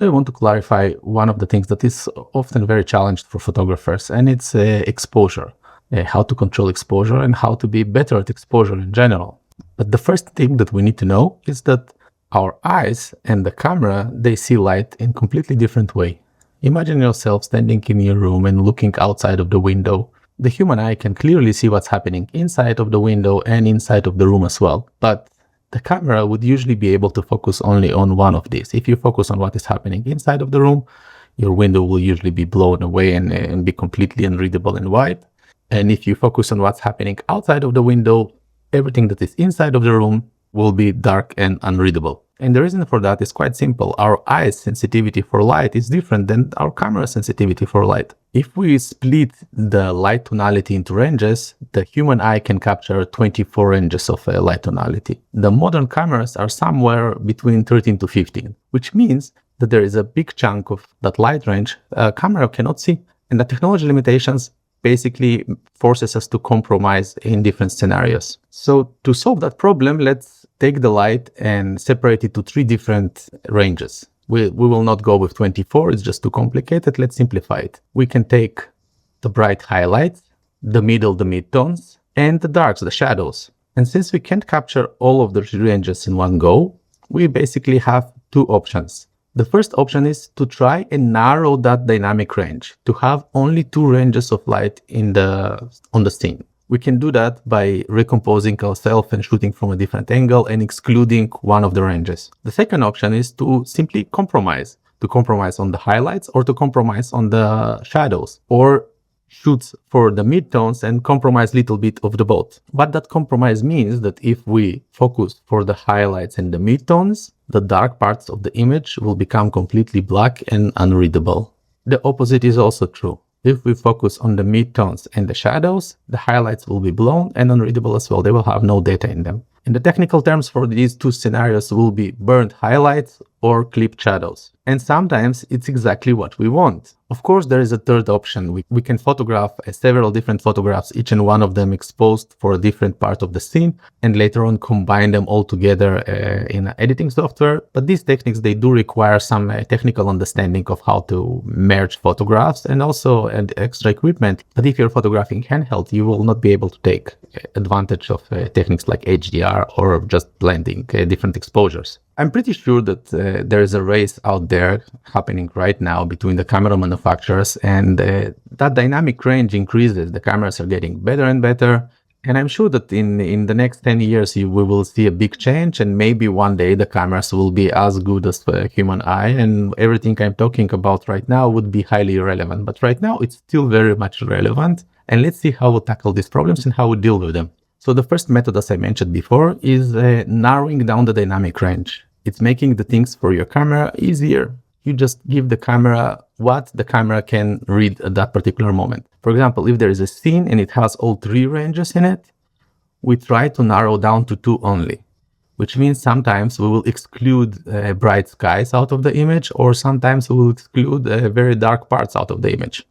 I want to clarify one of the things that is often very challenged for photographers, and it's exposure, how to control exposure and how to be better at exposure in general. But the first thing that we need to know is that our eyes and the camera, they see light in completely different way. Imagine yourself standing in your room and looking outside of the window. The human eye can clearly see what's happening inside of the window and inside of the room as well. But the camera would usually be able to focus only on one of these. If you focus on what is happening inside of the room, your window will usually be blown away and be completely unreadable and white. And if you focus on what's happening outside of the window, everything that is inside of the room will be dark and unreadable. And the reason for that is quite simple. Our eye's sensitivity for light is different than our camera's sensitivity for light. If we split the light tonality into ranges, the human eye can capture 24 ranges of light tonality. The modern cameras are somewhere between 13 to 15, which means that there is a big chunk of that light range a camera cannot see. And the technology limitations basically forces us to compromise in different scenarios. So to solve that problem, let's take the light and separate it to 3 different ranges. We will not go with 24, it's just too complicated. Let's simplify it. We can take the bright highlights, the middle, the midtones, and the darks, the shadows. And since we can't capture all of the 3 ranges in one go, we basically have 2 options. The first option is to try and narrow that dynamic range, to have only 2 ranges of light on the scene. We can do that by recomposing ourselves and shooting from a different angle and excluding one of the ranges. The second option is to simply compromise on the highlights or to compromise on the shadows, or shoot for the midtones and compromise a little bit of the both. But that compromise means that if we focus for the highlights and the midtones, the dark parts of the image will become completely black and unreadable. The opposite is also true. If we focus on the midtones and the shadows, the highlights will be blown and unreadable as well. They will have no data in them. And the technical terms for these 2 scenarios will be burnt highlights or clipped shadows. And sometimes it's exactly what we want. Of course, there is a third option. We can photograph several different photographs, each and one of them exposed for a different part of the scene, and later on combine them all together in an editing software. But these techniques, they do require some technical understanding of how to merge photographs and also extra equipment. But if you're photographing handheld, you will not be able to take advantage of techniques like HDR or just blending different exposures. I'm pretty sure that there is a race out there happening right now between the camera manufacturers, and that dynamic range increases. The cameras are getting better and better. And I'm sure that in the next 10 years, we will see a big change, and maybe one day the cameras will be as good as the human eye, and everything I'm talking about right now would be highly irrelevant. But right now, it's still very much relevant. And let's see how we tackle these problems and how we deal with them. So the first method, as I mentioned before, is narrowing down the dynamic range. It's making the things for your camera easier. You just give the camera what the camera can read at that particular moment. For example, if there is a scene and it has all 3 ranges in it, we try to narrow down to 2 only, which means sometimes we will exclude bright skies out of the image, or sometimes we will exclude very dark parts out of the image.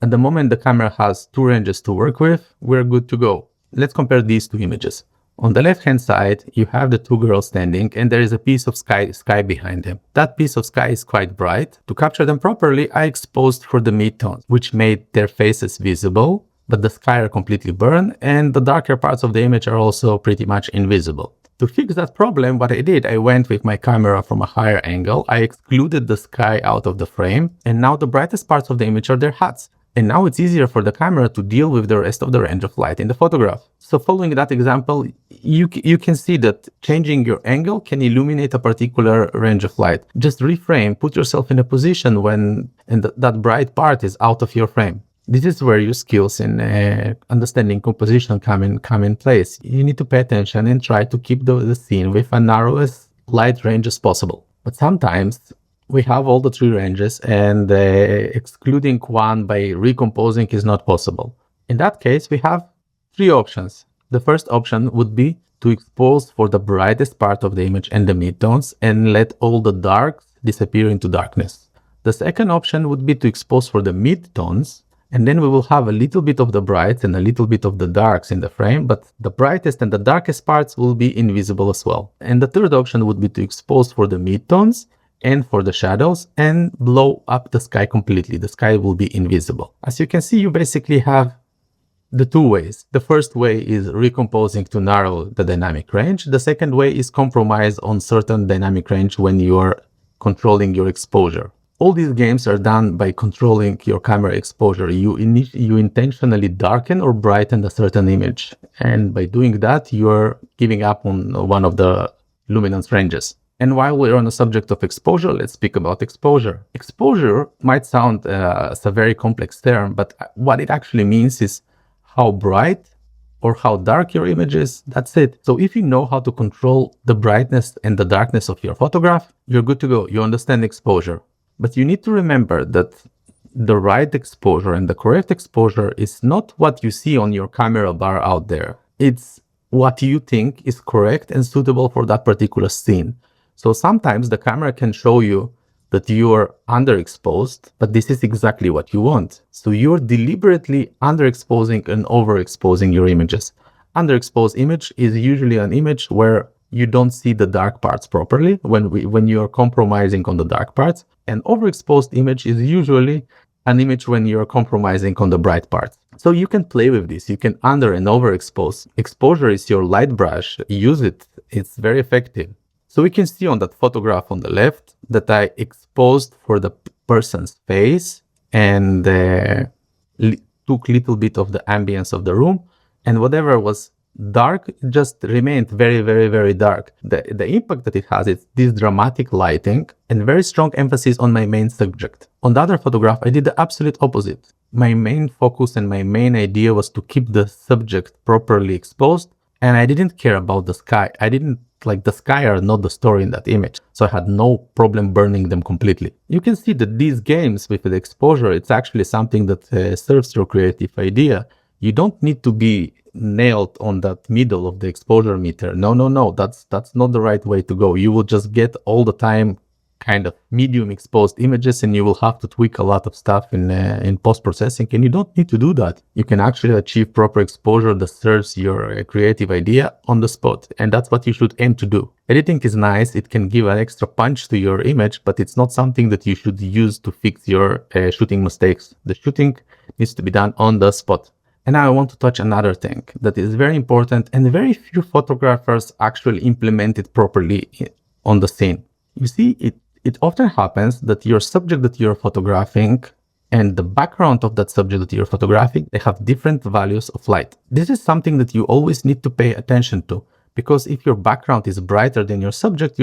At the moment the camera has 2 ranges to work with, we're good to go. Let's compare these 2 images. On the left-hand side, you have the 2 girls standing, and there is a piece of sky behind them. That piece of sky is quite bright. To capture them properly, I exposed for the midtones, which made their faces visible, but the sky are completely burned, and the darker parts of the image are also pretty much invisible. To fix that problem, what I did, I went with my camera from a higher angle, I excluded the sky out of the frame, and now the brightest parts of the image are their hats. And now it's easier for the camera to deal with the rest of the range of light in the photograph. So following that example, you can see that changing your angle can illuminate a particular range of light. Just reframe, put yourself in a position when that bright part is out of your frame. This is where your skills in understanding composition come in place. You need to pay attention and try to keep the scene with a narrowest light range as possible. But sometimes we have all the 3 ranges, and excluding one by recomposing is not possible. In that case, we have 3 options. The first option would be to expose for the brightest part of the image and the midtones and let all the darks disappear into darkness. The second option would be to expose for the midtones, and then we will have a little bit of the brights and a little bit of the darks in the frame, but the brightest and the darkest parts will be invisible as well. And the third option would be to expose for the midtones and for the shadows, and blow up the sky completely. The sky will be invisible. As you can see, you basically have the two ways. The first way is recomposing to narrow the dynamic range. The second way is compromise on certain dynamic range when you are controlling your exposure. All these games are done by controlling your camera exposure. You intentionally darken or brighten a certain image. And by doing that, you're giving up on one of the luminance ranges. And while we're on the subject of exposure, let's speak about exposure. Exposure might sound as a very complex term, but what it actually means is how bright or how dark your image is. That's it. So if you know how to control the brightness and the darkness of your photograph, you're good to go. You understand exposure. But you need to remember that the right exposure and the correct exposure is not what you see on your camera bar out there. It's what you think is correct and suitable for that particular scene. So sometimes the camera can show you that you are underexposed, but this is exactly what you want. So you're deliberately underexposing and overexposing your images. Underexposed image is usually an image where you don't see the dark parts properly when you are compromising on the dark parts. An overexposed image is usually an image when you're compromising on the bright parts. So you can play with this. You can under and overexpose. Exposure is your light brush. Use it. It's very effective. So we can see on that photograph on the left that I exposed for the person's face and took a little bit of the ambience of the room, and whatever was dark just remained very, very, very dark. The impact that it has is this dramatic lighting and very strong emphasis on my main subject. On the other photograph, I did the absolute opposite. My main focus and my main idea was to keep the subject properly exposed, and I didn't care about the sky. The sky are not the story in that image, so I had no problem burning them completely. You can see that these games with the exposure, it's actually something that serves your creative idea. You don't need to be nailed on that middle of the exposure meter. No, that's not the right way to go. You will just get all the time kind of medium exposed images, and you will have to tweak a lot of stuff in post-processing, and you don't need to do that. You can actually achieve proper exposure that serves your creative idea on the spot, and that's what you should aim to do. Editing is nice, it can give an extra punch to your image, but it's not something that you should use to fix your shooting mistakes. The shooting needs to be done on the spot. And now I want to touch another thing that is very important, and very few photographers actually implement it properly on the scene. You see, it often happens that your subject that you're photographing and the background of that subject that you're photographing, they have different values of light. This is something that you always need to pay attention to, because if your background is brighter than your subject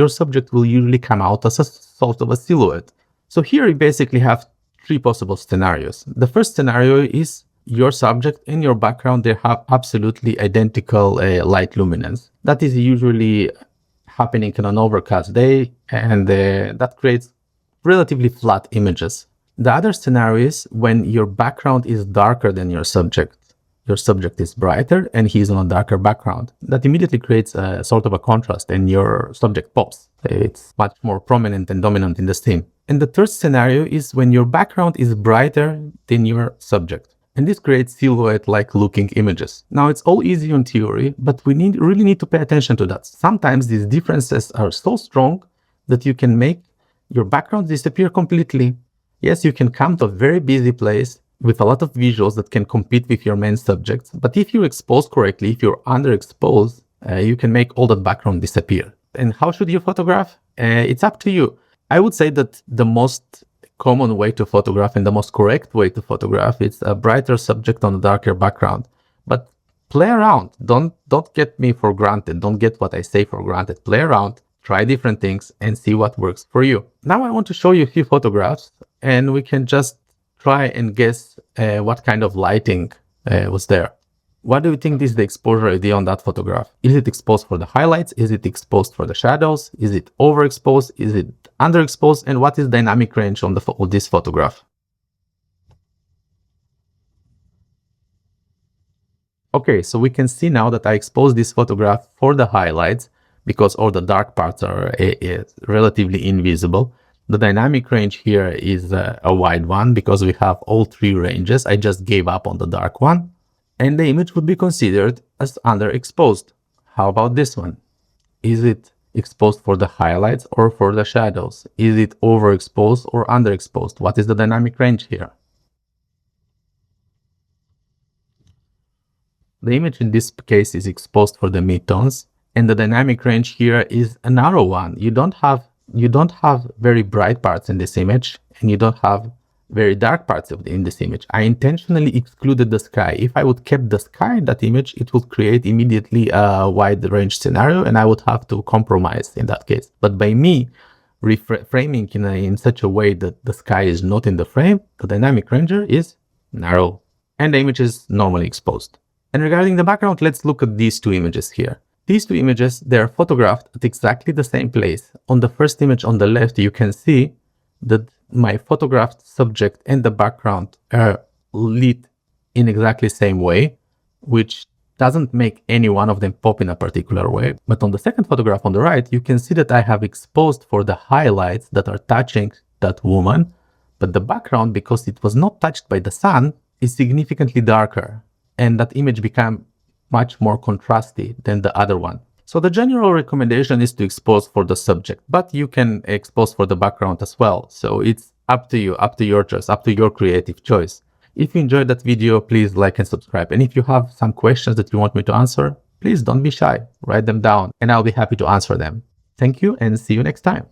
will usually come out as a sort of a silhouette. So here you basically have three possible scenarios. The first scenario is your subject and your background, they have absolutely identical light luminance. That is usually happening in an overcast day, and that creates relatively flat images. The other scenario is when your background is darker than your subject. Your subject is brighter and he's on a darker background. That immediately creates a sort of a contrast, and your subject pops. It's much more prominent and dominant in the scene. And the third scenario is when your background is brighter than your subject. And this creates silhouette-like looking images. Now, it's all easy in theory, but we really need to pay attention to that. Sometimes these differences are so strong that you can make your background disappear completely. Yes, you can come to a very busy place with a lot of visuals that can compete with your main subjects, but if you're exposed correctly, if you're underexposed, you can make all that background disappear. And how should you photograph? It's up to you. I would say that the most common way to photograph and the most correct way to photograph is a brighter subject on a darker background. But play around. Don't get me for granted. Don't get what I say for granted. Play around, try different things, and see what works for you. Now I want to show you a few photographs, and we can just try and guess what kind of lighting was there. What do you think is the exposure idea on that photograph? Is it exposed for the highlights? Is it exposed for the shadows? Is it overexposed? Is it underexposed? And what is dynamic range on this photograph? Okay, so we can see now that I exposed this photograph for the highlights because all the dark parts are relatively invisible. The dynamic range here is a wide one because we have all three ranges. I just gave up on the dark one. And the image would be considered as underexposed. How about this one? Is it exposed for the highlights or for the shadows? Is it overexposed or underexposed? What is the dynamic range here? The image in this case is exposed for the midtones, and the dynamic range here is a narrow one. You don't have very bright parts in this image, and you don't have very dark parts in this image. I intentionally excluded the sky. If I would kept the sky in that image, it would create immediately a wide range scenario, and I would have to compromise in that case. But by me reframing in such a way that the sky is not in the frame, the dynamic ranger is narrow, and the image is normally exposed. And regarding the background, let's look at these two images here. These two images, they are photographed at exactly the same place. On the first image on the left, you can see that my photographed subject and the background are lit in exactly the same way, which doesn't make any one of them pop in a particular way. But on the second photograph on the right, you can see that I have exposed for the highlights that are touching that woman, but the background, because it was not touched by the sun, is significantly darker, and that image became much more contrasty than the other one. So the general recommendation is to expose for the subject, but you can expose for the background as well. So it's up to you, up to your choice, up to your creative choice. If you enjoyed that video, please like and subscribe. And if you have some questions that you want me to answer, please don't be shy, write them down and I'll be happy to answer them. Thank you and see you next time.